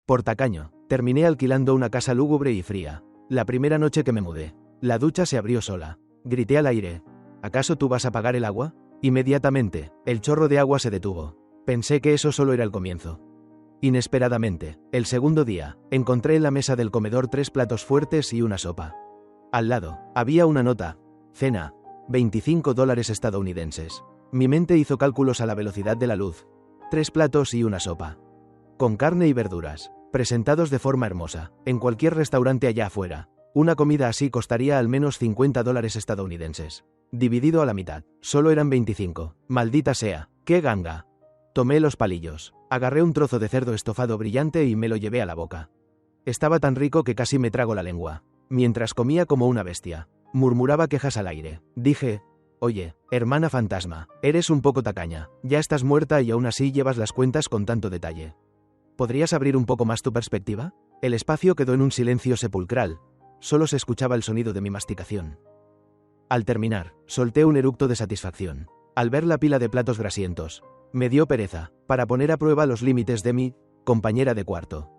Por tacaño, terminé alquilando una casa lúgubre y fría. La primera noche que me mudé, la ducha se abrió sola. Grité al aire: ¿acaso tú vas a pagar el agua? Inmediatamente, el chorro de agua se detuvo. Pensé que eso solo era el comienzo. Inesperadamente, el segundo día, encontré en la mesa del comedor 3 platos fuertes y una sopa. Al lado, había una nota: cena, $25 estadounidenses. Mi mente hizo cálculos a la velocidad de la luz. 3 platos y una sopa. Con carne y verduras, presentados de forma hermosa, en cualquier restaurante allá afuera. Una comida así costaría al menos $50 estadounidenses. Dividido a la mitad, solo eran 25. Maldita sea, ¡qué ganga! Tomé los palillos, agarré un trozo de cerdo estofado brillante y me lo llevé a la boca. Estaba tan rico que casi me trago la lengua. Mientras comía como una bestia, murmuraba quejas al aire. Dije: oye, hermana fantasma, eres un poco tacaña. Ya estás muerta y aún así llevas las cuentas con tanto detalle. ¿Podrías abrir un poco más tu perspectiva? El espacio quedó en un silencio sepulcral. Solo se escuchaba el sonido de mi masticación. Al terminar, solté un eructo de satisfacción. Al ver la pila de platos grasientos, me dio pereza, para poner a prueba los límites de mi compañera de cuarto.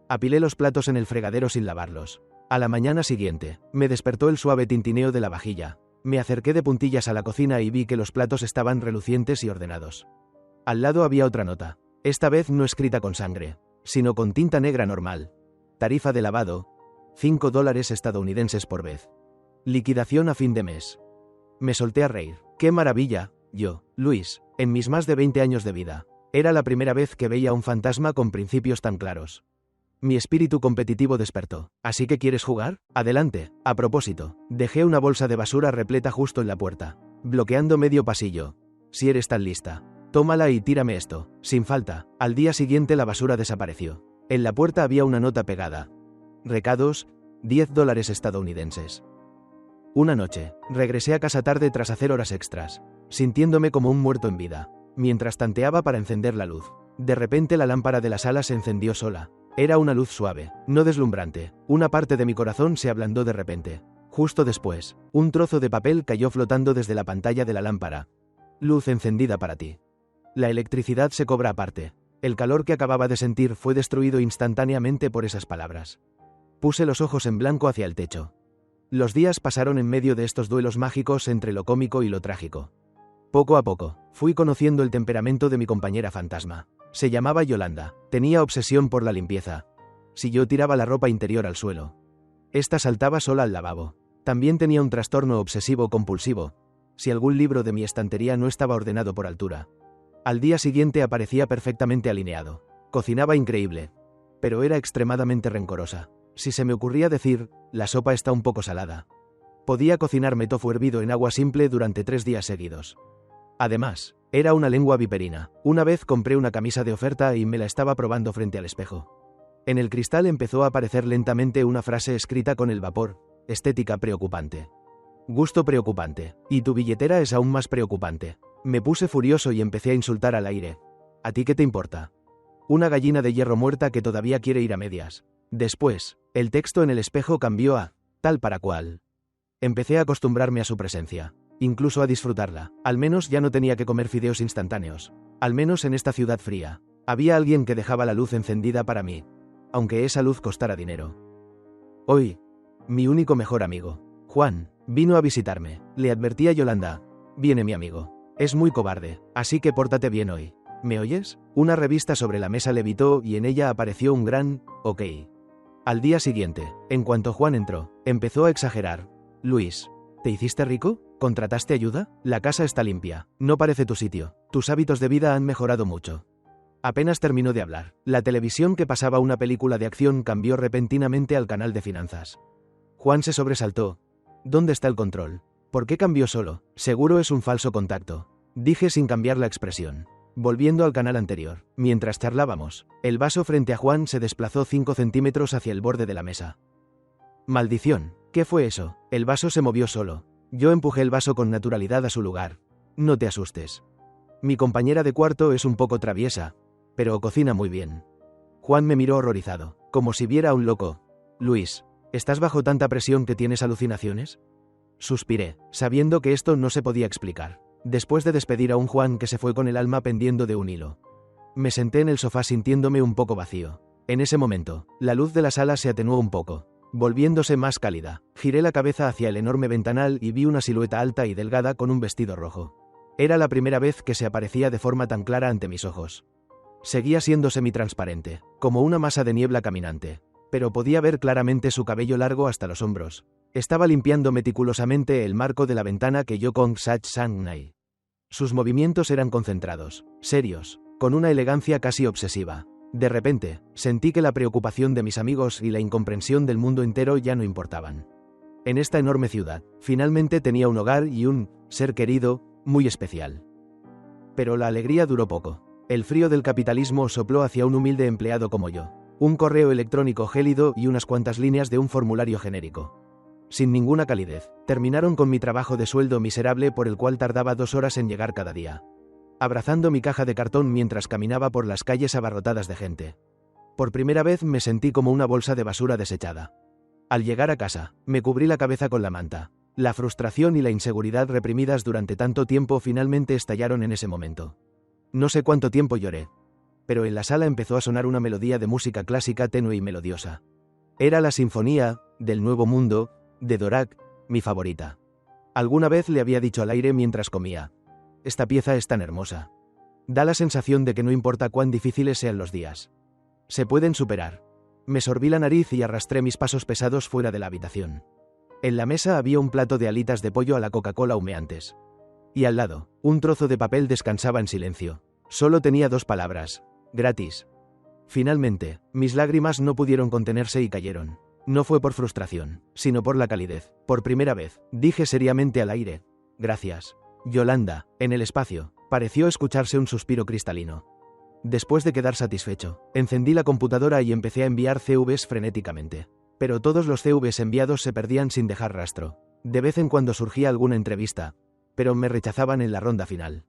Apilé los platos en el fregadero sin lavarlos. A la mañana siguiente, me despertó el suave tintineo de la vajilla. Me acerqué de puntillas a la cocina y vi que los platos estaban relucientes y ordenados. Al lado había otra nota, esta vez no escrita con sangre, sino con tinta negra normal. Tarifa de lavado, $5 estadounidenses por vez. Liquidación a fin de mes. Me solté a reír. ¡Qué maravilla! Yo, Luis, en mis más de 20 años de vida, era la primera vez que veía un fantasma con principios tan claros. Mi espíritu competitivo despertó. ¿Así que quieres jugar? Adelante. A propósito, dejé una bolsa de basura repleta justo en la puerta, bloqueando medio pasillo. Si eres tan lista, tómala y tírame esto. Sin falta. Al día siguiente la basura desapareció. En la puerta había una nota pegada. Recados, $10 estadounidenses. Una noche, regresé a casa tarde tras hacer horas extras, sintiéndome como un muerto en vida. Mientras tanteaba para encender la luz, de repente la lámpara de la sala se encendió sola. Era una luz suave, no deslumbrante. Una parte de mi corazón se ablandó de repente. Justo después, un trozo de papel cayó flotando desde la pantalla de la lámpara. Luz encendida para ti. La electricidad se cobra aparte. El calor que acababa de sentir fue destruido instantáneamente por esas palabras. Puse los ojos en blanco hacia el techo. Los días pasaron en medio de estos duelos mágicos entre lo cómico y lo trágico. Poco a poco, fui conociendo el temperamento de mi compañera fantasma. Se llamaba Yolanda, tenía obsesión por la limpieza. Si yo tiraba la ropa interior al suelo, esta saltaba sola al lavabo. También tenía un trastorno obsesivo-compulsivo. Si algún libro de mi estantería no estaba ordenado por altura, al día siguiente aparecía perfectamente alineado. Cocinaba increíble, pero era extremadamente rencorosa. Si se me ocurría decir: la sopa está un poco salada, podía cocinarme tofu hervido en agua simple durante 3 días seguidos. Además, era una lengua viperina. Una vez compré una camisa de oferta y me la estaba probando frente al espejo. En el cristal empezó a aparecer lentamente una frase escrita con el vapor: estética preocupante. Gusto preocupante. Y tu billetera es aún más preocupante. Me puse furioso y empecé a insultar al aire. ¿A ti qué te importa? Una gallina de hierro muerta que todavía quiere ir a medias. Después, el texto en el espejo cambió a tal para cual. Empecé a acostumbrarme a su presencia, incluso a disfrutarla. Al menos ya no tenía que comer fideos instantáneos. Al menos en esta ciudad fría, había alguien que dejaba la luz encendida para mí, aunque esa luz costara dinero. Hoy, mi único mejor amigo, Juan, vino a visitarme. Le advertí a Yolanda: viene mi amigo. Es muy cobarde, así que pórtate bien hoy. ¿Me oyes? Una revista sobre la mesa levitó y en ella apareció un gran OK. Al día siguiente, en cuanto Juan entró, empezó a exagerar. Luis, ¿te hiciste rico? ¿Contrataste ayuda? La casa está limpia. No parece tu sitio. Tus hábitos de vida han mejorado mucho. Apenas terminó de hablar, la televisión que pasaba una película de acción cambió repentinamente al canal de finanzas. Juan se sobresaltó. ¿Dónde está el control? ¿Por qué cambió solo? Seguro es un falso contacto, dije sin cambiar la expresión. Volviendo al canal anterior, mientras charlábamos, el vaso frente a Juan se desplazó 5 centímetros hacia el borde de la mesa. ¡Maldición! ¿Qué fue eso? El vaso se movió solo. Yo empujé el vaso con naturalidad a su lugar. No te asustes. Mi compañera de cuarto es un poco traviesa, pero cocina muy bien. Juan me miró horrorizado, como si viera a un loco. Luis, ¿estás bajo tanta presión que tienes alucinaciones? Suspiré, sabiendo que esto no se podía explicar. Después de despedir a un Juan que se fue con el alma pendiendo de un hilo, me senté en el sofá sintiéndome un poco vacío. En ese momento, la luz de la sala se atenuó un poco, volviéndose más cálida. Giré la cabeza hacia el enorme ventanal y vi una silueta alta y delgada con un vestido rojo. Era la primera vez que se aparecía de forma tan clara ante mis ojos. Seguía siendo semitransparente, como una masa de niebla caminante, pero podía ver claramente su cabello largo hasta los hombros. Estaba limpiando meticulosamente el marco de la ventana que yo con Sach Sang-nai. Sus movimientos eran concentrados, serios, con una elegancia casi obsesiva. De repente, sentí que la preocupación de mis amigos y la incomprensión del mundo entero ya no importaban. En esta enorme ciudad, finalmente tenía un hogar y un ser querido, muy especial. Pero la alegría duró poco. El frío del capitalismo sopló hacia un humilde empleado como yo. Un correo electrónico gélido y unas cuantas líneas de un formulario genérico. Sin ninguna calidez, terminaron con mi trabajo de sueldo miserable por el cual tardaba 2 horas en llegar cada día. Abrazando mi caja de cartón mientras caminaba por las calles abarrotadas de gente. Por primera vez me sentí como una bolsa de basura desechada. Al llegar a casa, me cubrí la cabeza con la manta. La frustración y la inseguridad reprimidas durante tanto tiempo finalmente estallaron en ese momento. No sé cuánto tiempo lloré. Pero en la sala empezó a sonar una melodía de música clásica tenue y melodiosa. Era la Sinfonía del Nuevo Mundo, de Dvořák, mi favorita. Alguna vez le había dicho al aire mientras comía: esta pieza es tan hermosa. Da la sensación de que no importa cuán difíciles sean los días. Se pueden superar. Me sorbí la nariz y arrastré mis pasos pesados fuera de la habitación. En la mesa había un plato de alitas de pollo a la Coca-Cola humeantes. Y al lado, un trozo de papel descansaba en silencio. Solo tenía 2 palabras: gratis. Finalmente, mis lágrimas no pudieron contenerse y cayeron. No fue por frustración, sino por la calidez. Por primera vez, dije seriamente al aire: gracias. Yolanda, en el espacio, pareció escucharse un suspiro cristalino. Después de quedar satisfecho, encendí la computadora y empecé a enviar CVs frenéticamente. Pero todos los CVs enviados se perdían sin dejar rastro. De vez en cuando surgía alguna entrevista, pero me rechazaban en la ronda final.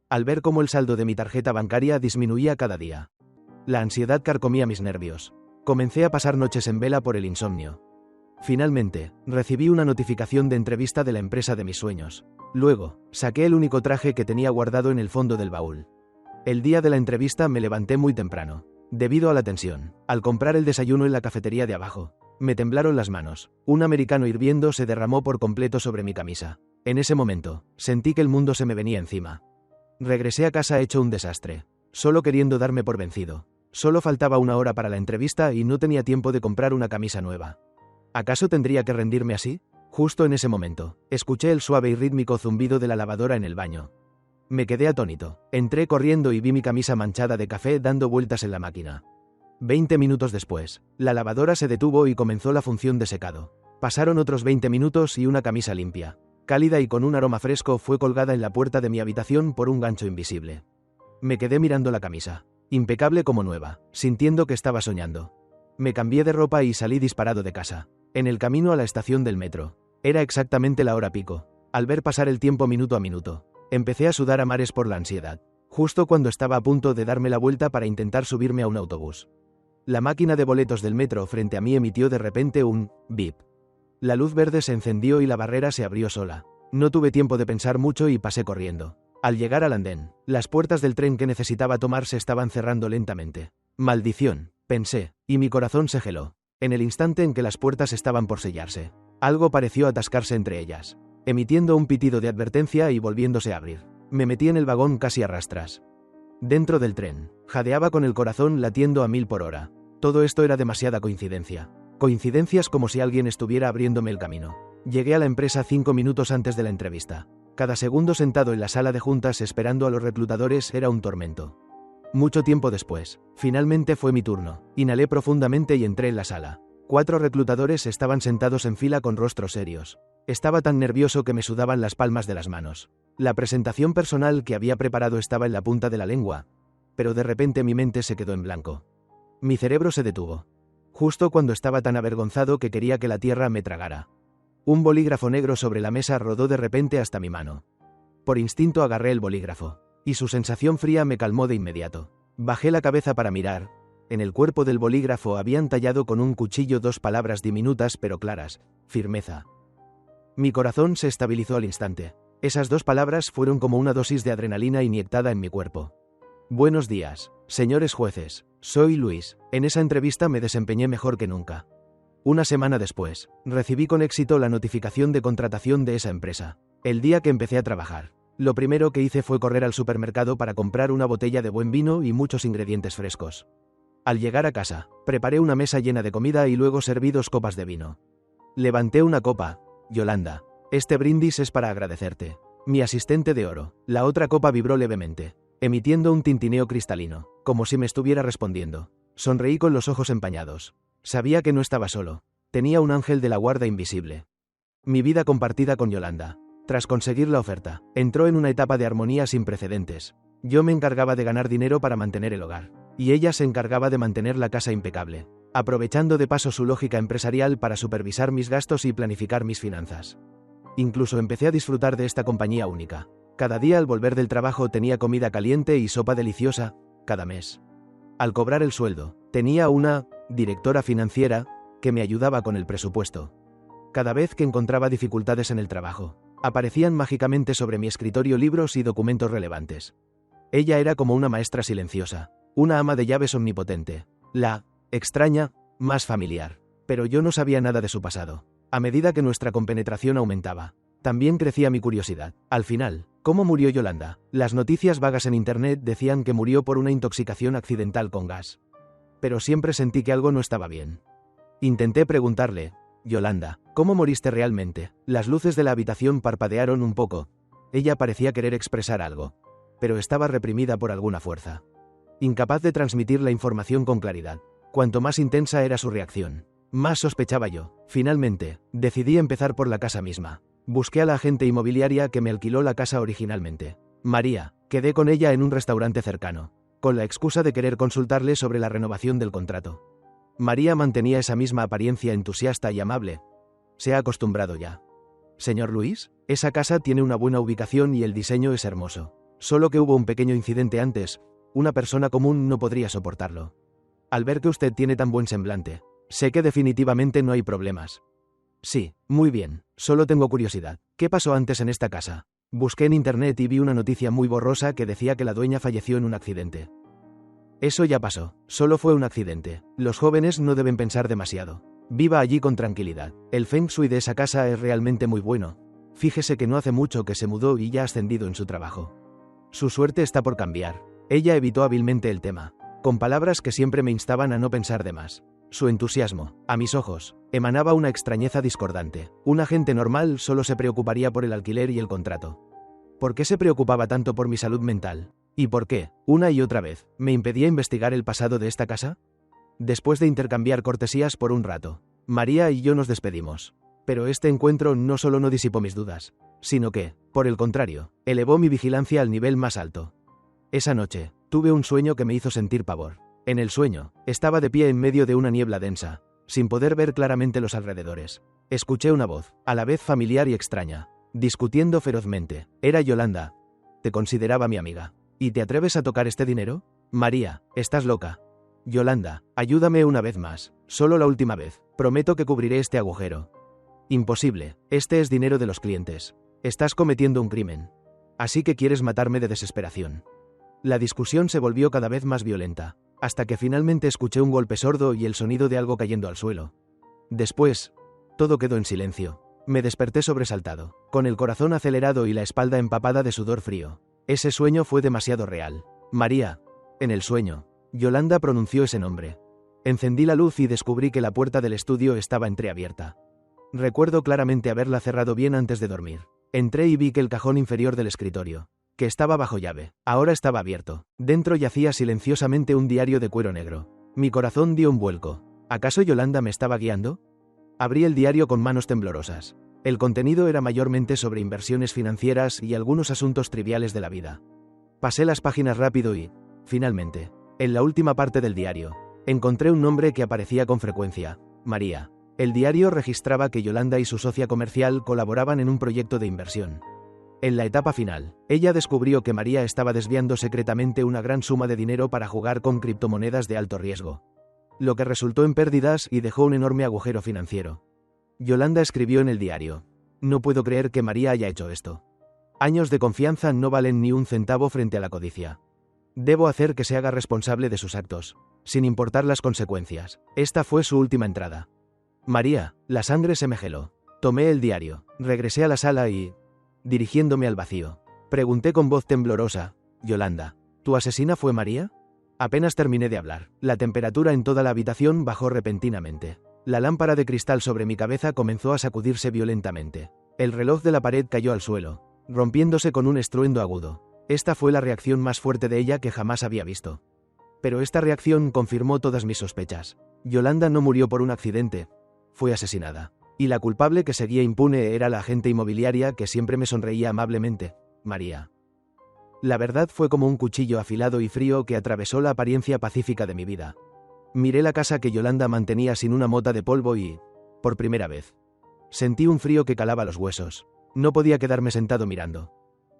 Al ver cómo el saldo de mi tarjeta bancaria disminuía cada día, la ansiedad carcomía mis nervios. Comencé a pasar noches en vela por el insomnio. Finalmente, recibí una notificación de entrevista de la empresa de mis sueños. Luego, saqué el único traje que tenía guardado en el fondo del baúl. El día de la entrevista me levanté muy temprano. Debido a la tensión, al comprar el desayuno en la cafetería de abajo, me temblaron las manos. Un americano hirviendo se derramó por completo sobre mi camisa. En ese momento, sentí que el mundo se me venía encima. Regresé a casa hecho un desastre, solo queriendo darme por vencido. Solo faltaba 1 hora para la entrevista y no tenía tiempo de comprar una camisa nueva. ¿Acaso tendría que rendirme así? Justo en ese momento, escuché el suave y rítmico zumbido de la lavadora en el baño. Me quedé atónito. Entré corriendo y vi mi camisa manchada de café dando vueltas en la máquina. 20 minutos después, la lavadora se detuvo y comenzó la función de secado. Pasaron otros 20 minutos y una camisa limpia, cálida y con un aroma fresco fue colgada en la puerta de mi habitación por un gancho invisible. Me quedé mirando la camisa, impecable como nueva, sintiendo que estaba soñando. Me cambié de ropa y salí disparado de casa. En el camino a la estación del metro. Era exactamente la hora pico. Al ver pasar el tiempo minuto a minuto, empecé a sudar a mares por la ansiedad, justo cuando estaba a punto de darme la vuelta para intentar subirme a un autobús. La máquina de boletos del metro frente a mí emitió de repente un bip. La luz verde se encendió y la barrera se abrió sola. No tuve tiempo de pensar mucho y pasé corriendo. Al llegar al andén, las puertas del tren que necesitaba tomar se estaban cerrando lentamente. Maldición, pensé, y mi corazón se geló. En el instante en que las puertas estaban por sellarse, algo pareció atascarse entre ellas, emitiendo un pitido de advertencia y volviéndose a abrir. Me metí en el vagón casi a rastras. Dentro del tren, jadeaba con el corazón latiendo a 1000 por hora. Todo esto era demasiada coincidencia. Coincidencias como si alguien estuviera abriéndome el camino. Llegué a la empresa 5 minutos antes de la entrevista. Cada segundo sentado en la sala de juntas esperando a los reclutadores era un tormento. Mucho tiempo después, finalmente fue mi turno. Inhalé profundamente y entré en la sala. 4 reclutadores estaban sentados en fila con rostros serios. Estaba tan nervioso que me sudaban las palmas de las manos. La presentación personal que había preparado estaba en la punta de la lengua, pero de repente mi mente se quedó en blanco. Mi cerebro se detuvo. Justo cuando estaba tan avergonzado que quería que la tierra me tragara. Un bolígrafo negro sobre la mesa rodó de repente hasta mi mano. Por instinto agarré el bolígrafo, y su sensación fría me calmó de inmediato. Bajé la cabeza para mirar. En el cuerpo del bolígrafo habían tallado con un cuchillo 2 palabras diminutas pero claras: firmeza. Mi corazón se estabilizó al instante. Esas 2 palabras fueron como una dosis de adrenalina inyectada en mi cuerpo. Buenos días, señores jueces. Soy Luis. En esa entrevista me desempeñé mejor que nunca. Una semana después, recibí con éxito la notificación de contratación de esa empresa. El día que empecé a trabajar, lo primero que hice fue correr al supermercado para comprar una botella de buen vino y muchos ingredientes frescos. Al llegar a casa, preparé una mesa llena de comida y luego serví 2 copas de vino. Levanté una copa. Yolanda, este brindis es para agradecerte. Mi asistente de oro. La otra copa vibró levemente, emitiendo un tintineo cristalino, como si me estuviera respondiendo. Sonreí con los ojos empañados. Sabía que no estaba solo. Tenía un ángel de la guarda invisible. Mi vida compartida con Yolanda. Tras conseguir la oferta, entró en una etapa de armonía sin precedentes. Yo me encargaba de ganar dinero para mantener el hogar, y ella se encargaba de mantener la casa impecable, aprovechando de paso su lógica empresarial para supervisar mis gastos y planificar mis finanzas. Incluso empecé a disfrutar de esta compañía única. Cada día al volver del trabajo tenía comida caliente y sopa deliciosa, cada mes. Al cobrar el sueldo, tenía una directora financiera que me ayudaba con el presupuesto. Cada vez que encontraba dificultades en el trabajo, aparecían mágicamente sobre mi escritorio libros y documentos relevantes. Ella era como una maestra silenciosa, una ama de llaves omnipotente, la extraña, más familiar. Pero yo no sabía nada de su pasado. A medida que nuestra compenetración aumentaba, también crecía mi curiosidad. Al final, ¿cómo murió Yolanda? Las noticias vagas en internet decían que murió por una intoxicación accidental con gas. Pero siempre sentí que algo no estaba bien. Intenté preguntarle: Yolanda, ¿cómo moriste realmente? Las luces de la habitación parpadearon un poco. Ella parecía querer expresar algo, pero estaba reprimida por alguna fuerza. Incapaz de transmitir la información con claridad. Cuanto más intensa era su reacción, más sospechaba yo. Finalmente, decidí empezar por la casa misma. Busqué a la agente inmobiliaria que me alquiló la casa originalmente. María. Quedé con ella en un restaurante cercano, con la excusa de querer consultarle sobre la renovación del contrato. María mantenía esa misma apariencia entusiasta y amable. Se ha acostumbrado ya. Señor Luis, esa casa tiene una buena ubicación y el diseño es hermoso. Solo que hubo un pequeño incidente antes. Una persona común no podría soportarlo. Al ver que usted tiene tan buen semblante, sé que definitivamente no hay problemas. Sí, muy bien, solo tengo curiosidad. ¿Qué pasó antes en esta casa? Busqué en internet y vi una noticia muy borrosa que decía que la dueña falleció en un accidente. Eso ya pasó, solo fue un accidente. Los jóvenes no deben pensar demasiado. Viva allí con tranquilidad. El feng shui de esa casa es realmente muy bueno. Fíjese que no hace mucho que se mudó y ya ha ascendido en su trabajo. Su suerte está por cambiar. Ella evitó hábilmente el tema, con palabras que siempre me instaban a no pensar de más. Su entusiasmo, a mis ojos, emanaba una extrañeza discordante. Un agente normal solo se preocuparía por el alquiler y el contrato. ¿Por qué se preocupaba tanto por mi salud mental? ¿Y por qué, una y otra vez, me impedía investigar el pasado de esta casa? Después de intercambiar cortesías por un rato, María y yo nos despedimos. Pero este encuentro no solo no disipó mis dudas, sino que, por el contrario, elevó mi vigilancia al nivel más alto. Esa noche, tuve un sueño que me hizo sentir pavor. En el sueño, estaba de pie en medio de una niebla densa, sin poder ver claramente los alrededores. Escuché una voz, a la vez familiar y extraña, discutiendo ferozmente. Era Yolanda. Te consideraba mi amiga. ¿Y te atreves a tocar este dinero? María, estás loca. Yolanda, ayúdame una vez más, solo la última vez. Prometo que cubriré este agujero. Imposible, este es dinero de los clientes. Estás cometiendo un crimen. Así que quieres matarme de desesperación. La discusión se volvió cada vez más violenta, hasta que finalmente escuché un golpe sordo y el sonido de algo cayendo al suelo. Después, todo quedó en silencio. Me desperté sobresaltado, con el corazón acelerado y la espalda empapada de sudor frío. Ese sueño fue demasiado real. María. En el sueño, Yolanda pronunció ese nombre. Encendí la luz y descubrí que la puerta del estudio estaba entreabierta. Recuerdo claramente haberla cerrado bien antes de dormir. Entré y vi que el cajón inferior del escritorio, que estaba bajo llave, ahora estaba abierto. Dentro yacía silenciosamente un diario de cuero negro. Mi corazón dio un vuelco. ¿Acaso Yolanda me estaba guiando? Abrí el diario con manos temblorosas. El contenido era mayormente sobre inversiones financieras y algunos asuntos triviales de la vida. Pasé las páginas rápido y, finalmente, en la última parte del diario, encontré un nombre que aparecía con frecuencia: María. El diario registraba que Yolanda y su socia comercial colaboraban en un proyecto de inversión. En la etapa final, ella descubrió que María estaba desviando secretamente una gran suma de dinero para jugar con criptomonedas de alto riesgo, lo que resultó en pérdidas y dejó un enorme agujero financiero. Yolanda escribió en el diario: no puedo creer que María haya hecho esto. Años de confianza no valen ni un centavo frente a la codicia. Debo hacer que se haga responsable de sus actos, sin importar las consecuencias. Esta fue su última entrada. María, la sangre se me geló. Tomé el diario, regresé a la sala y, dirigiéndome al vacío, pregunté con voz temblorosa: Yolanda, ¿tu asesina fue María? Apenas terminé de hablar, la temperatura en toda la habitación bajó repentinamente. La lámpara de cristal sobre mi cabeza comenzó a sacudirse violentamente. El reloj de la pared cayó al suelo, rompiéndose con un estruendo agudo. Esta fue la reacción más fuerte de ella que jamás había visto. Pero esta reacción confirmó todas mis sospechas. Yolanda no murió por un accidente, fue asesinada. Y la culpable que seguía impune era la agente inmobiliaria que siempre me sonreía amablemente, María. La verdad fue como un cuchillo afilado y frío que atravesó la apariencia pacífica de mi vida. Miré la casa que Yolanda mantenía sin una mota de polvo y, por primera vez, sentí un frío que calaba los huesos. No podía quedarme sentado mirando.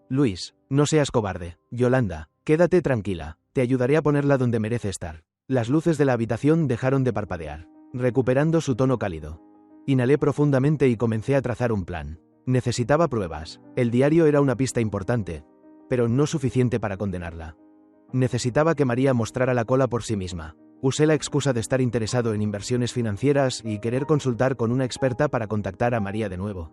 Luis, no seas cobarde. Yolanda, quédate tranquila. Te ayudaré a ponerla donde merece estar. Las luces de la habitación dejaron de parpadear, recuperando su tono cálido. Inhalé profundamente y comencé a trazar un plan. Necesitaba pruebas. El diario era una pista importante, pero no suficiente para condenarla. Necesitaba que María mostrara la cola por sí misma. Usé la excusa de estar interesado en inversiones financieras y querer consultar con una experta para contactar a María de nuevo.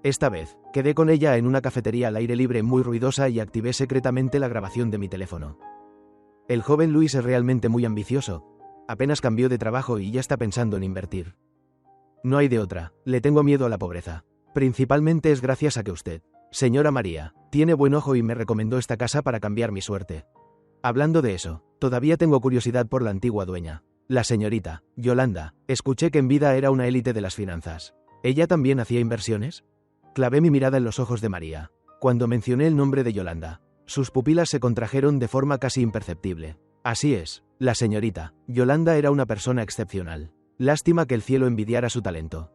Esta vez, quedé con ella en una cafetería al aire libre muy ruidosa y activé secretamente la grabación de mi teléfono. El joven Luis es realmente muy ambicioso. Apenas cambió de trabajo y ya está pensando en invertir. No hay de otra, le tengo miedo a la pobreza. Principalmente es gracias a que usted, señora María, tiene buen ojo y me recomendó esta casa para cambiar mi suerte. Hablando de eso, todavía tengo curiosidad por la antigua dueña, la señorita Yolanda. Escuché que en vida era una élite de las finanzas. ¿Ella también hacía inversiones? Clavé mi mirada en los ojos de María. Cuando mencioné el nombre de Yolanda, sus pupilas se contrajeron de forma casi imperceptible. Así es, la señorita Yolanda era una persona excepcional. Lástima que el cielo envidiara su talento.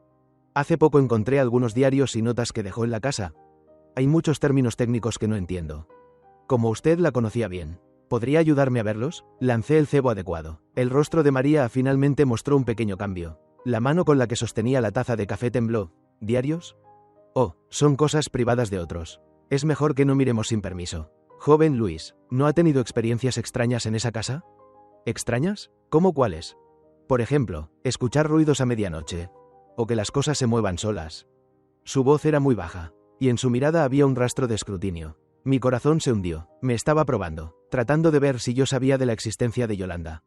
Hace poco encontré algunos diarios y notas que dejó en la casa. Hay muchos términos técnicos que no entiendo. Como usted la conocía bien, ¿podría ayudarme a verlos? Lancé el cebo adecuado. El rostro de María finalmente mostró un pequeño cambio. La mano con la que sostenía la taza de café tembló. ¿Diarios? Oh, son cosas privadas de otros. Es mejor que no miremos sin permiso. Joven Luis, ¿no ha tenido experiencias extrañas en esa casa? ¿Extrañas? ¿Cómo cuáles? Por ejemplo, escuchar ruidos a medianoche. O que las cosas se muevan solas. Su voz era muy baja, y en su mirada había un rastro de escrutinio. Mi corazón se hundió. Me estaba probando, tratando de ver si yo sabía de la existencia de Yolanda.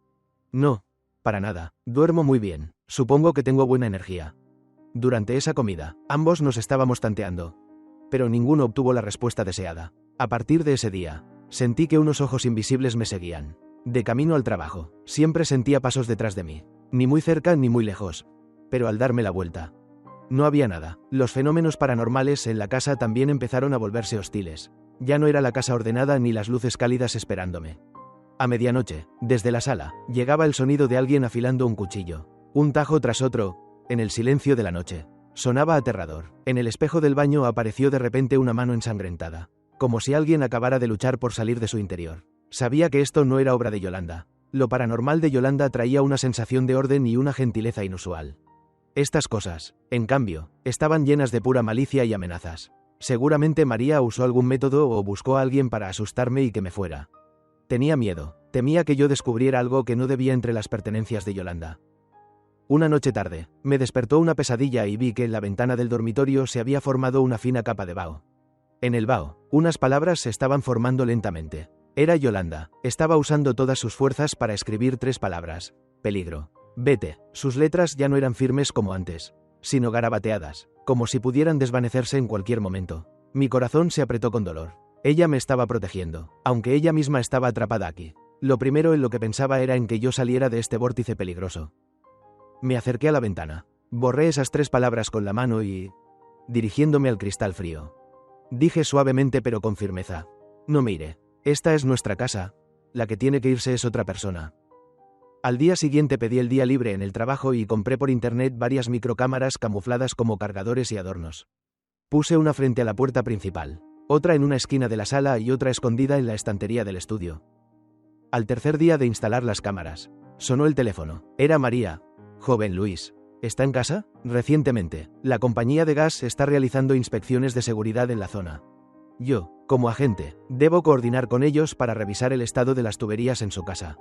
No, para nada. Duermo muy bien. Supongo que tengo buena energía. Durante esa comida, ambos nos estábamos tanteando. Pero ninguno obtuvo la respuesta deseada. A partir de ese día, sentí que unos ojos invisibles me seguían. De camino al trabajo, siempre sentía pasos detrás de mí. Ni muy cerca ni muy lejos. Pero al darme la vuelta, no había nada. Los fenómenos paranormales en la casa también empezaron a volverse hostiles. Ya no era la casa ordenada ni las luces cálidas esperándome. A medianoche, desde la sala, llegaba el sonido de alguien afilando un cuchillo. Un tajo tras otro, en el silencio de la noche. Sonaba aterrador. En el espejo del baño apareció de repente una mano ensangrentada. Como si alguien acabara de luchar por salir de su interior. Sabía que esto no era obra de Yolanda. Lo paranormal de Yolanda traía una sensación de orden y una gentileza inusual. Estas cosas, en cambio, estaban llenas de pura malicia y amenazas. Seguramente María usó algún método o buscó a alguien para asustarme y que me fuera. Tenía miedo, temía que yo descubriera algo que no debía entre las pertenencias de Yolanda. Una noche tarde, me despertó una pesadilla y vi que en la ventana del dormitorio se había formado una fina capa de vaho. En el vaho, unas palabras se estaban formando lentamente. Era Yolanda, estaba usando todas sus fuerzas para escribir 3 palabras. Peligro. Vete. Sus letras ya no eran firmes como antes, sino garabateadas, como si pudieran desvanecerse en cualquier momento. Mi corazón se apretó con dolor. Ella me estaba protegiendo, aunque ella misma estaba atrapada aquí. Lo primero en lo que pensaba era en que yo saliera de este vórtice peligroso. Me acerqué a la ventana. Borré esas 3 palabras con la mano y, dirigiéndome al cristal frío, dije suavemente pero con firmeza: no me iré. Esta es nuestra casa. La que tiene que irse es otra persona. Al día siguiente pedí el día libre en el trabajo y compré por internet varias microcámaras camufladas como cargadores y adornos. Puse una frente a la puerta principal, otra en una esquina de la sala y otra escondida en la estantería del estudio. Al tercer día de instalar las cámaras, sonó el teléfono. Era María. Joven Luis, ¿está en casa? Recientemente, la compañía de gas está realizando inspecciones de seguridad en la zona. Yo, Como agente, debo coordinar con ellos para revisar el estado de las tuberías en su casa.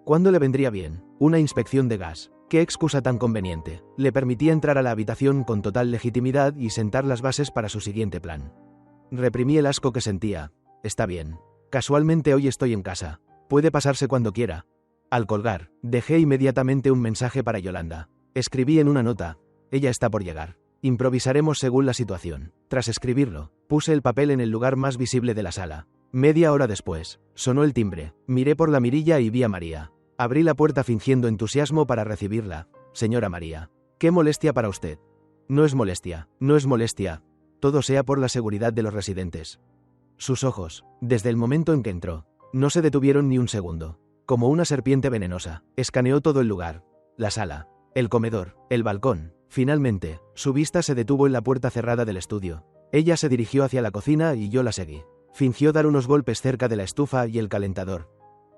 ¿Cuándo le vendría bien? Una inspección de gas. Qué excusa tan conveniente. Le permitía entrar a la habitación con total legitimidad y sentar las bases para su siguiente plan. Reprimí el asco que sentía. Está bien. Casualmente hoy estoy en casa. Puede pasarse cuando quiera. Al colgar, dejé inmediatamente un mensaje para Yolanda. Escribí en una nota. Ella está por llegar. Improvisaremos según la situación. Tras escribirlo, puse el papel en el lugar más visible de la sala. Media hora después, sonó el timbre. Miré por la mirilla y vi a María. Abrí la puerta fingiendo entusiasmo para recibirla. Señora María. Qué molestia para usted. No es molestia, no es molestia. Todo sea por la seguridad de los residentes. Sus ojos, desde el momento en que entró, no se detuvieron ni un segundo. Como una serpiente venenosa, escaneó todo el lugar. La sala, el comedor, el balcón. Finalmente, su vista se detuvo en la puerta cerrada del estudio. Ella se dirigió hacia la cocina y yo la seguí. Fingió dar unos golpes cerca de la estufa y el calentador.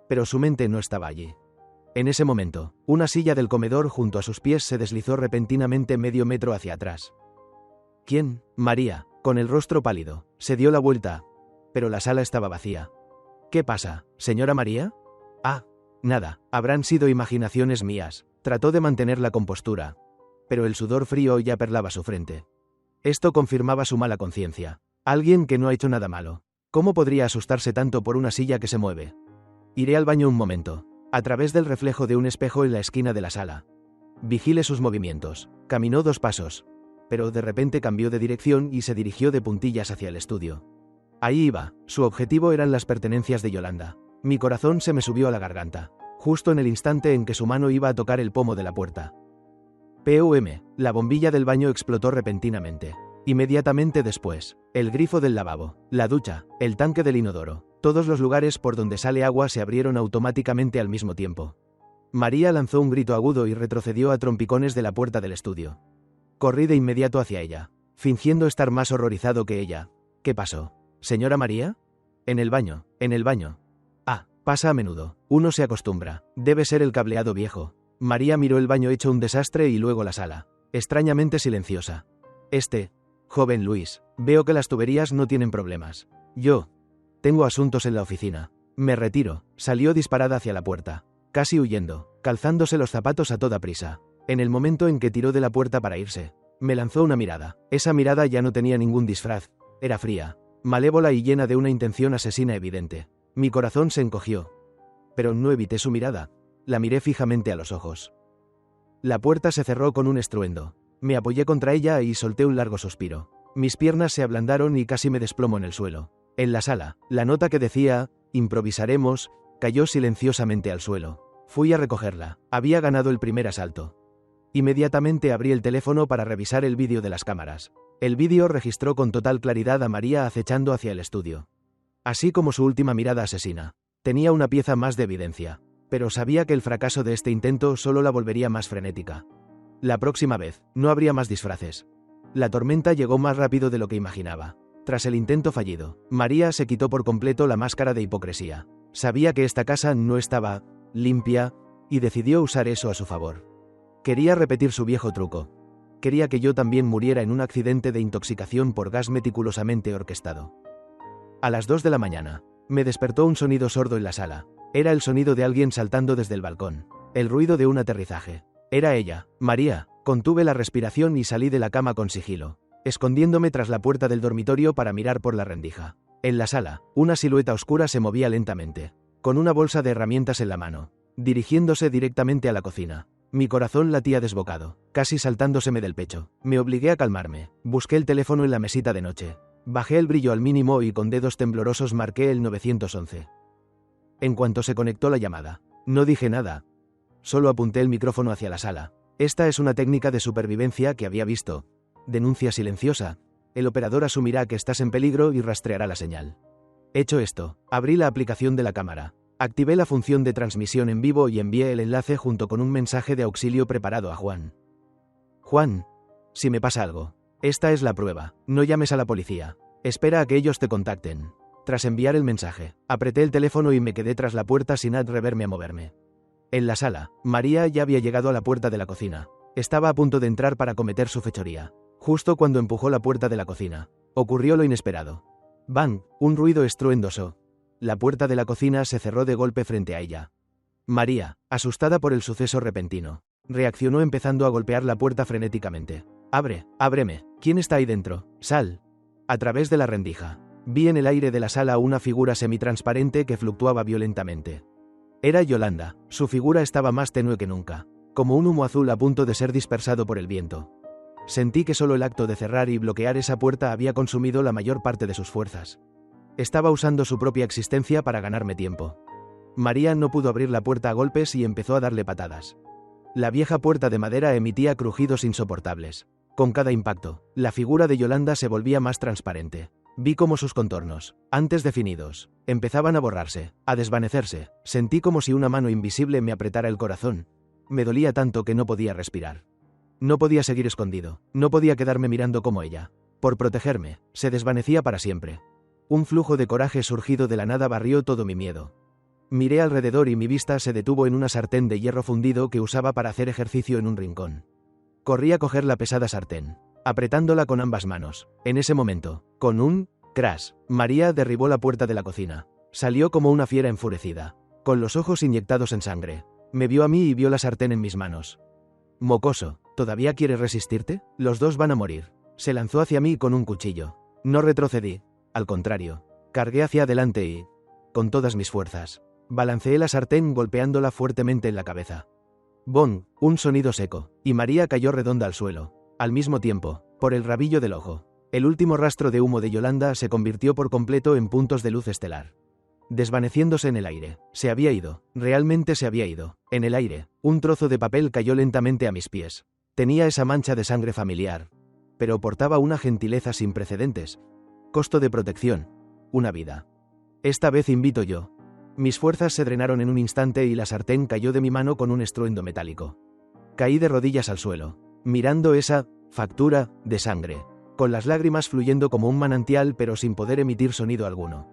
Pero su mente no estaba allí. En ese momento, una silla del comedor junto a sus pies se deslizó repentinamente medio metro hacia atrás. ¿Quién? María, con el rostro pálido, se dio la vuelta. Pero la sala estaba vacía. ¿Qué pasa, señora María? Ah, nada, habrán sido imaginaciones mías. Trató de mantener la compostura. Pero el sudor frío ya perlaba su frente. Esto confirmaba su mala conciencia. Alguien que no ha hecho nada malo. ¿Cómo podría asustarse tanto por una silla que se mueve? Iré al baño un momento. A través del reflejo de un espejo en la esquina de la sala. Vigile sus movimientos. Caminó 2 pasos. Pero de repente cambió de dirección y se dirigió de puntillas hacia el estudio. Ahí iba. Su objetivo eran las pertenencias de Yolanda. Mi corazón se me subió a la garganta. Justo en el instante en que su mano iba a tocar el pomo de la puerta. ¡Pum! La bombilla del baño explotó repentinamente. Inmediatamente después, el grifo del lavabo, la ducha, el tanque del inodoro, todos los lugares por donde sale agua se abrieron automáticamente al mismo tiempo. María lanzó un grito agudo y retrocedió a trompicones de la puerta del estudio. Corrí de inmediato hacia ella, fingiendo estar más horrorizado que ella. ¿Qué pasó? ¿Señora María? En el baño, en el baño. Ah, pasa a menudo. Uno se acostumbra. Debe ser el cableado viejo. María miró el baño hecho un desastre y luego la sala, extrañamente silenciosa. Joven Luis, veo que las tuberías no tienen problemas. Yo tengo asuntos en la oficina. Me retiro. Salió disparada hacia la puerta, casi huyendo, calzándose los zapatos a toda prisa. En el momento en que tiró de la puerta para irse, me lanzó una mirada. Esa mirada ya no tenía ningún disfraz. Era fría, malévola y llena de una intención asesina evidente. Mi corazón se encogió. Pero no evité su mirada. La miré fijamente a los ojos. La puerta se cerró con un estruendo. Me apoyé contra ella y solté un largo suspiro. Mis piernas se ablandaron y casi me desplomo en el suelo. En la sala, la nota que decía, improvisaremos, cayó silenciosamente al suelo. Fui a recogerla. Había ganado el primer asalto. Inmediatamente abrí el teléfono para revisar el vídeo de las cámaras. El vídeo registró con total claridad a María acechando hacia el estudio. Así como su última mirada asesina. Tenía una pieza más de evidencia. Pero sabía que el fracaso de este intento solo la volvería más frenética. La próxima vez, no habría más disfraces. La tormenta llegó más rápido de lo que imaginaba. Tras el intento fallido, María se quitó por completo la máscara de hipocresía. Sabía que esta casa no estaba limpia, y decidió usar eso a su favor. Quería repetir su viejo truco. Quería que yo también muriera en un accidente de intoxicación por gas meticulosamente orquestado. A las 2 de la mañana, me despertó un sonido sordo en la sala. Era el sonido de alguien saltando desde el balcón. El ruido de un aterrizaje. Era ella, María. Contuve la respiración y salí de la cama con sigilo, escondiéndome tras la puerta del dormitorio para mirar por la rendija. En la sala, una silueta oscura se movía lentamente, con una bolsa de herramientas en la mano, dirigiéndose directamente a la cocina. Mi corazón latía desbocado, casi saltándoseme del pecho. Me obligué a calmarme. Busqué el teléfono en la mesita de noche. Bajé el brillo al mínimo y con dedos temblorosos marqué el 911. En cuanto se conectó la llamada, no dije nada. Solo apunté el micrófono hacia la sala. Esta es una técnica de supervivencia que había visto. Denuncia silenciosa. El operador asumirá que estás en peligro y rastreará la señal. Hecho esto, abrí la aplicación de la cámara. Activé la función de transmisión en vivo y envié el enlace junto con un mensaje de auxilio preparado a Juan. Juan, si me pasa algo, esta es la prueba. No llames a la policía. Espera a que ellos te contacten. Tras enviar el mensaje, apreté el teléfono y me quedé tras la puerta sin atreverme a moverme. En la sala, María ya había llegado a la puerta de la cocina. Estaba a punto de entrar para cometer su fechoría. Justo cuando empujó la puerta de la cocina, ocurrió lo inesperado. Bang, un ruido estruendoso. La puerta de la cocina se cerró de golpe frente a ella. María, asustada por el suceso repentino, reaccionó empezando a golpear la puerta frenéticamente. Ábreme, ¿quién está ahí dentro? Sal. A través de la rendija, vi en el aire de la sala una figura semitransparente que fluctuaba violentamente. Era Yolanda, su figura estaba más tenue que nunca, como un humo azul a punto de ser dispersado por el viento. Sentí que solo el acto de cerrar y bloquear esa puerta había consumido la mayor parte de sus fuerzas. Estaba usando su propia existencia para ganarme tiempo. María no pudo abrir la puerta a golpes y empezó a darle patadas. La vieja puerta de madera emitía crujidos insoportables. Con cada impacto, la figura de Yolanda se volvía más transparente. Vi cómo sus contornos, antes definidos, empezaban a borrarse, a desvanecerse. Sentí como si una mano invisible me apretara el corazón. Me dolía tanto que no podía respirar. No podía seguir escondido, no podía quedarme mirando como ella, por protegerme, se desvanecía para siempre. Un flujo de coraje surgido de la nada barrió todo mi miedo. Miré alrededor y mi vista se detuvo en una sartén de hierro fundido que usaba para hacer ejercicio en un rincón. Corrí a coger la pesada sartén, apretándola con ambas manos. En ese momento, con un crash, María derribó la puerta de la cocina. Salió como una fiera enfurecida, con los ojos inyectados en sangre. Me vio a mí y vio la sartén en mis manos. Mocoso, ¿todavía quieres resistirte? Los dos van a morir. Se lanzó hacia mí con un cuchillo. No retrocedí. Al contrario, cargué hacia adelante y, con todas mis fuerzas, balanceé la sartén golpeándola fuertemente en la cabeza. ¡Bong! Un sonido seco, y María cayó redonda al suelo. Al mismo tiempo, por el rabillo del ojo, el último rastro de humo de Yolanda se convirtió por completo en puntos de luz estelar. Desvaneciéndose en el aire, se había ido, realmente se había ido. En el aire, un trozo de papel cayó lentamente a mis pies. Tenía esa mancha de sangre familiar, pero portaba una gentileza sin precedentes. Costo de protección. Una vida. Esta vez invito yo. Mis fuerzas se drenaron en un instante y la sartén cayó de mi mano con un estruendo metálico. Caí de rodillas al suelo, mirando esa factura de sangre, con las lágrimas fluyendo como un manantial pero sin poder emitir sonido alguno.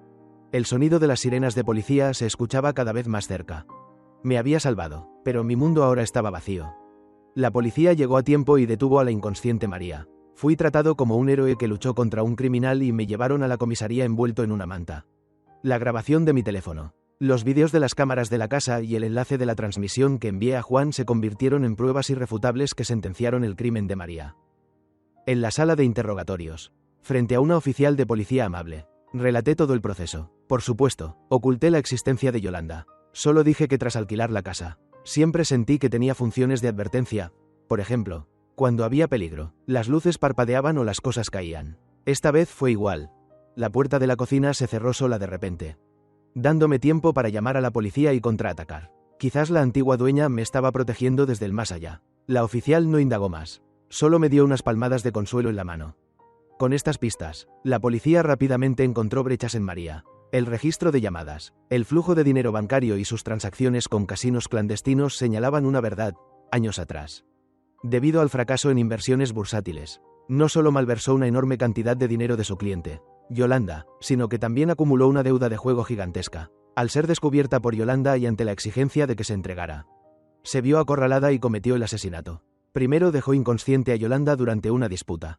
El sonido de las sirenas de policía se escuchaba cada vez más cerca. Me había salvado, pero mi mundo ahora estaba vacío. La policía llegó a tiempo y detuvo a la inconsciente María. Fui tratado como un héroe que luchó contra un criminal y me llevaron a la comisaría envuelto en una manta. La grabación de mi teléfono, los vídeos de las cámaras de la casa y el enlace de la transmisión que envié a Juan se convirtieron en pruebas irrefutables que sentenciaron el crimen de María. En la sala de interrogatorios, frente a una oficial de policía amable, relaté todo el proceso. Por supuesto, oculté la existencia de Yolanda. Solo dije que tras alquilar la casa, siempre sentí que tenía funciones de advertencia. Por ejemplo, cuando había peligro, las luces parpadeaban o las cosas caían. Esta vez fue igual. La puerta de la cocina se cerró sola de repente, dándome tiempo para llamar a la policía y contraatacar. Quizás la antigua dueña me estaba protegiendo desde el más allá. La oficial no indagó más. Solo me dio unas palmadas de consuelo en la mano. Con estas pistas, la policía rápidamente encontró brechas en María. El registro de llamadas, el flujo de dinero bancario y sus transacciones con casinos clandestinos señalaban una verdad, años atrás. Debido al fracaso en inversiones bursátiles, no solo malversó una enorme cantidad de dinero de su cliente, Yolanda, sino que también acumuló una deuda de juego gigantesca. Al ser descubierta por Yolanda y ante la exigencia de que se entregara, se vio acorralada y cometió el asesinato. Primero dejó inconsciente a Yolanda durante una disputa.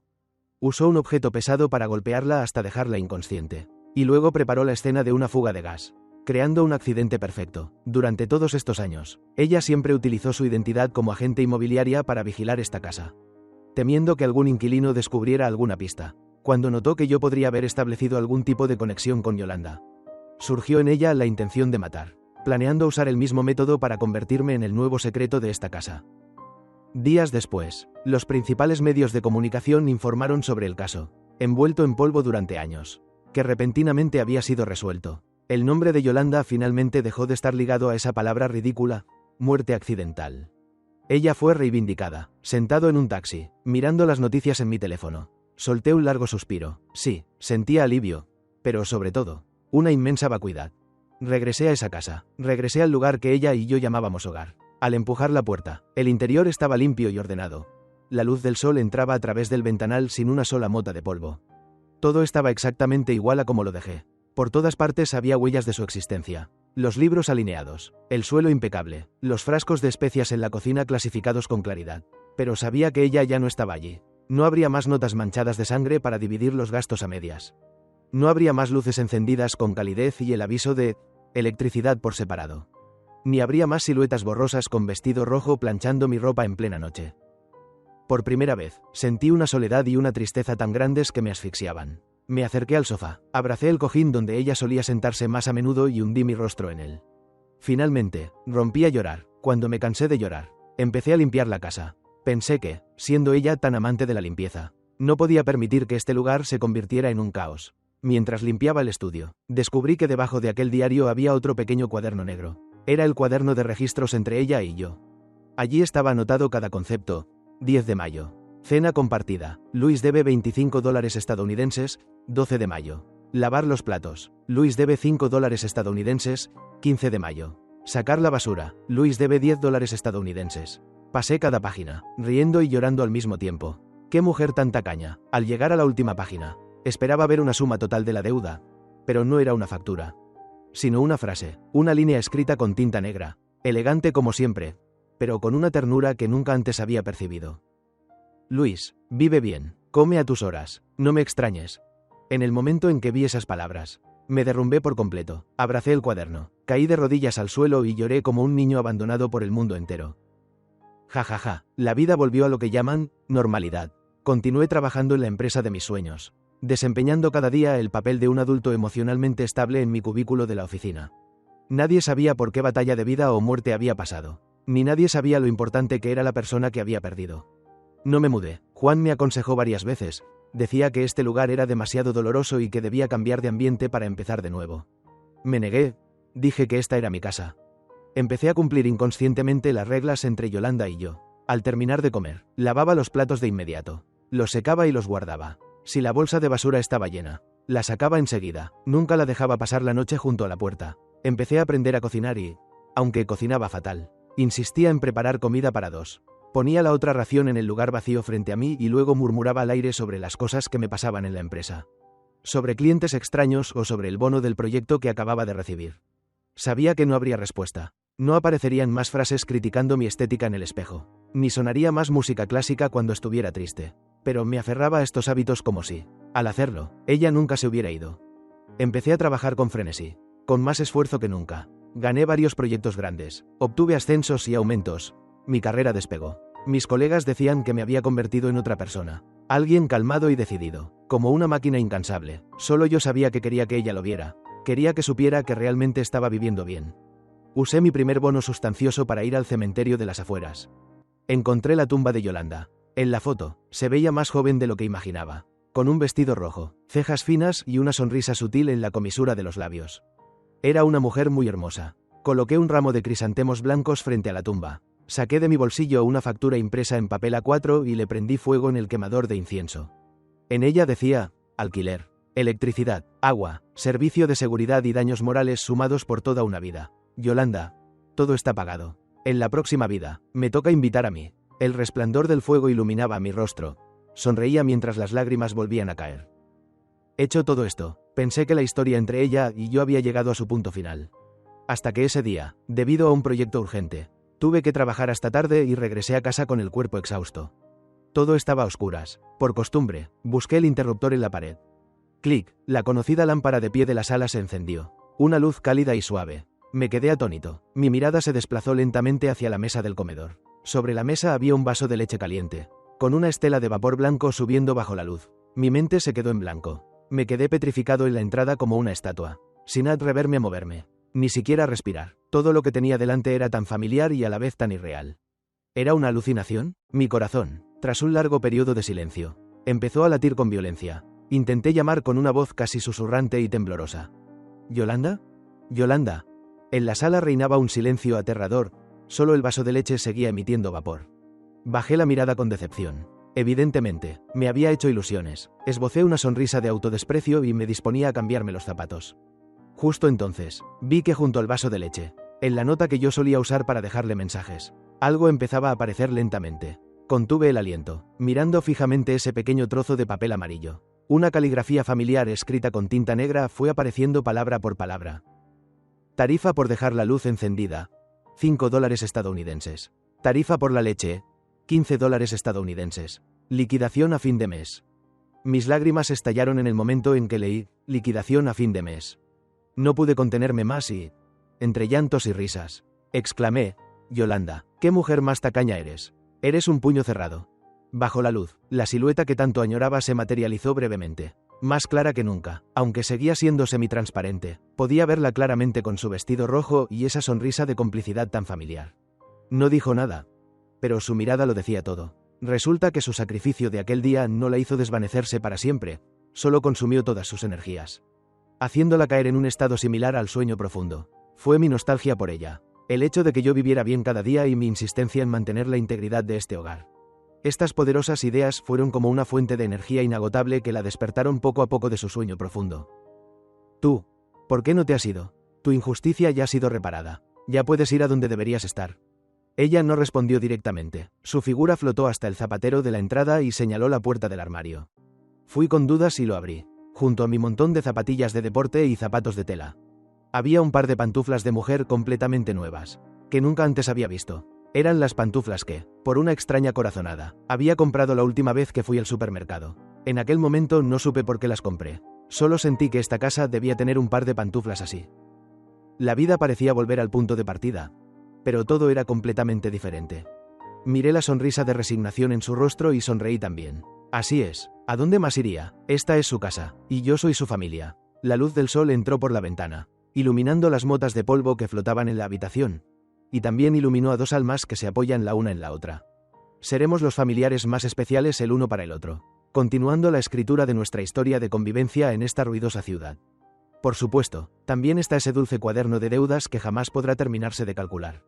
Usó un objeto pesado para golpearla hasta dejarla inconsciente. Y luego preparó la escena de una fuga de gas, creando un accidente perfecto. Durante todos estos años, ella siempre utilizó su identidad como agente inmobiliaria para vigilar esta casa, temiendo que algún inquilino descubriera alguna pista. Cuando notó que yo podría haber establecido algún tipo de conexión con Yolanda, surgió en ella la intención de matar, planeando usar el mismo método para convertirme en el nuevo secreto de esta casa. Días después, los principales medios de comunicación informaron sobre el caso, envuelto en polvo durante años, que repentinamente había sido resuelto. El nombre de Yolanda finalmente dejó de estar ligado a esa palabra ridícula, muerte accidental. Ella fue reivindicada, sentado en un taxi, mirando las noticias en mi teléfono. Solté un largo suspiro. Sí, sentía alivio, pero sobre todo, una inmensa vacuidad. Regresé a esa casa, regresé al lugar que ella y yo llamábamos hogar. Al empujar la puerta, el interior estaba limpio y ordenado. La luz del sol entraba a través del ventanal sin una sola mota de polvo. Todo estaba exactamente igual a como lo dejé. Por todas partes había huellas de su existencia. Los libros alineados, el suelo impecable, los frascos de especias en la cocina clasificados con claridad. Pero sabía que ella ya no estaba allí. No habría más notas manchadas de sangre para dividir los gastos a medias. No habría más luces encendidas con calidez y el aviso de electricidad por separado. Ni habría más siluetas borrosas con vestido rojo planchando mi ropa en plena noche. Por primera vez, sentí una soledad y una tristeza tan grandes que me asfixiaban. Me acerqué al sofá, abracé el cojín donde ella solía sentarse más a menudo y hundí mi rostro en él. Finalmente, rompí a llorar. Cuando me cansé de llorar, empecé a limpiar la casa. Pensé que, siendo ella tan amante de la limpieza, no podía permitir que este lugar se convirtiera en un caos. Mientras limpiaba el estudio, descubrí que debajo de aquel diario había otro pequeño cuaderno negro. Era el cuaderno de registros entre ella y yo. Allí estaba anotado cada concepto. 10 de mayo. Cena compartida. Luis debe $25 estadounidenses. 12 de mayo. Lavar los platos. Luis debe $5 estadounidenses. 15 de mayo. Sacar la basura. Luis debe $10 estadounidenses. Pasé cada página, riendo y llorando al mismo tiempo. ¡Qué mujer tan tacaña! Al llegar a la última página, esperaba ver una suma total de la deuda. Pero no era una factura, sino una frase, una línea escrita con tinta negra, elegante como siempre, pero con una ternura que nunca antes había percibido. Luis, vive bien, come a tus horas, no me extrañes. En el momento en que vi esas palabras, me derrumbé por completo, abracé el cuaderno, caí de rodillas al suelo y lloré como un niño abandonado por el mundo entero. La vida volvió a lo que llaman normalidad. Continué trabajando en la empresa de mis sueños, desempeñando cada día el papel de un adulto emocionalmente estable en mi cubículo de la oficina. Nadie sabía por qué batalla de vida o muerte había pasado, ni nadie sabía lo importante que era la persona que había perdido. No me mudé. Juan me aconsejó varias veces. Decía que este lugar era demasiado doloroso y que debía cambiar de ambiente para empezar de nuevo. Me negué. Dije que esta era mi casa. Empecé a cumplir inconscientemente las reglas entre Yolanda y yo. Al terminar de comer, lavaba los platos de inmediato. Los secaba y los guardaba. Si la bolsa de basura estaba llena, la sacaba enseguida. Nunca la dejaba pasar la noche junto a la puerta. Empecé a aprender a cocinar y, aunque cocinaba fatal, insistía en preparar comida para dos. Ponía la otra ración en el lugar vacío frente a mí y luego murmuraba al aire sobre las cosas que me pasaban en la empresa. Sobre clientes extraños o sobre el bono del proyecto que acababa de recibir. Sabía que no habría respuesta. No aparecerían más frases criticando mi estética en el espejo. Ni sonaría más música clásica cuando estuviera triste. Pero me aferraba a estos hábitos como si, al hacerlo, ella nunca se hubiera ido. Empecé a trabajar con frenesí, con más esfuerzo que nunca. Gané varios proyectos grandes. Obtuve ascensos y aumentos. Mi carrera despegó. Mis colegas decían que me había convertido en otra persona. Alguien calmado y decidido. Como una máquina incansable. Solo yo sabía que quería que ella lo viera. Quería que supiera que realmente estaba viviendo bien. Usé mi primer bono sustancioso para ir al cementerio de las afueras. Encontré la tumba de Yolanda. En la foto, se veía más joven de lo que imaginaba. Con un vestido rojo, cejas finas y una sonrisa sutil en la comisura de los labios. Era una mujer muy hermosa. Coloqué un ramo de crisantemos blancos frente a la tumba. Saqué de mi bolsillo una factura impresa en papel A4 y le prendí fuego en el quemador de incienso. En ella decía, alquiler, electricidad, agua, servicio de seguridad y daños morales sumados por toda una vida. Yolanda, todo está pagado. En la próxima vida, me toca invitar a mí. El resplandor del fuego iluminaba mi rostro. Sonreía mientras las lágrimas volvían a caer. Hecho todo esto, pensé que la historia entre ella y yo había llegado a su punto final. Hasta que ese día, debido a un proyecto urgente, tuve que trabajar hasta tarde y regresé a casa con el cuerpo exhausto. Todo estaba a oscuras. Por costumbre, busqué el interruptor en la pared. Clic, la conocida lámpara de pie de la sala se encendió. Una luz cálida y suave. Me quedé atónito. Mi mirada se desplazó lentamente hacia la mesa del comedor. Sobre la mesa había un vaso de leche caliente, con una estela de vapor blanco subiendo bajo la luz. Mi mente se quedó en blanco. Me quedé petrificado en la entrada como una estatua, sin atreverme a moverme, ni siquiera a respirar. Todo lo que tenía delante era tan familiar y a la vez tan irreal. ¿Era una alucinación? Mi corazón, tras un largo periodo de silencio, empezó a latir con violencia. Intenté llamar con una voz casi susurrante y temblorosa. ¿Yolanda? ¿Yolanda? En la sala reinaba un silencio aterrador, solo el vaso de leche seguía emitiendo vapor. Bajé la mirada con decepción. Evidentemente, me había hecho ilusiones. Esbocé una sonrisa de autodesprecio y me disponía a cambiarme los zapatos. Justo entonces, vi que junto al vaso de leche, en la nota que yo solía usar para dejarle mensajes, algo empezaba a aparecer lentamente. Contuve el aliento, mirando fijamente ese pequeño trozo de papel amarillo. Una caligrafía familiar escrita con tinta negra fue apareciendo palabra por palabra. Tarifa por dejar la luz encendida, $5 estadounidenses. Tarifa por la leche, $15 estadounidenses. Liquidación a fin de mes. Mis lágrimas estallaron en el momento en que leí, Liquidación a fin de mes. No pude contenerme más y... entre llantos y risas, exclamé: Yolanda, ¿qué mujer más tacaña eres? Eres un puño cerrado. Bajo la luz, la silueta que tanto añoraba se materializó brevemente. Más clara que nunca, aunque seguía siendo semitransparente, podía verla claramente con su vestido rojo y esa sonrisa de complicidad tan familiar. No dijo nada, pero su mirada lo decía todo. Resulta que su sacrificio de aquel día no la hizo desvanecerse para siempre, solo consumió todas sus energías, haciéndola caer en un estado similar al sueño profundo. Fue mi nostalgia por ella, el hecho de que yo viviera bien cada día y mi insistencia en mantener la integridad de este hogar. Estas poderosas ideas fueron como una fuente de energía inagotable que la despertaron poco a poco de su sueño profundo. Tú, ¿por qué no te has ido? Tu injusticia ya ha sido reparada. Ya puedes ir a donde deberías estar. Ella no respondió directamente. Su figura flotó hasta el zapatero de la entrada y señaló la puerta del armario. Fui con dudas y lo abrí. Junto a mi montón de zapatillas de deporte y zapatos de tela, había un par de pantuflas de mujer completamente nuevas, que nunca antes había visto. Eran las pantuflas que, por una extraña corazonada, había comprado la última vez que fui al supermercado. En aquel momento no supe por qué las compré. Solo sentí que esta casa debía tener un par de pantuflas así. La vida parecía volver al punto de partida, pero todo era completamente diferente. Miré la sonrisa de resignación en su rostro y sonreí también. Así es, ¿a dónde más iría? Esta es su casa, y yo soy su familia. La luz del sol entró por la ventana, iluminando las motas de polvo que flotaban en la habitación, y también iluminó a dos almas que se apoyan la una en la otra. Seremos los familiares más especiales el uno para el otro, continuando la escritura de nuestra historia de convivencia en esta ruidosa ciudad. Por supuesto, también está ese dulce cuaderno de deudas que jamás podrá terminarse de calcular.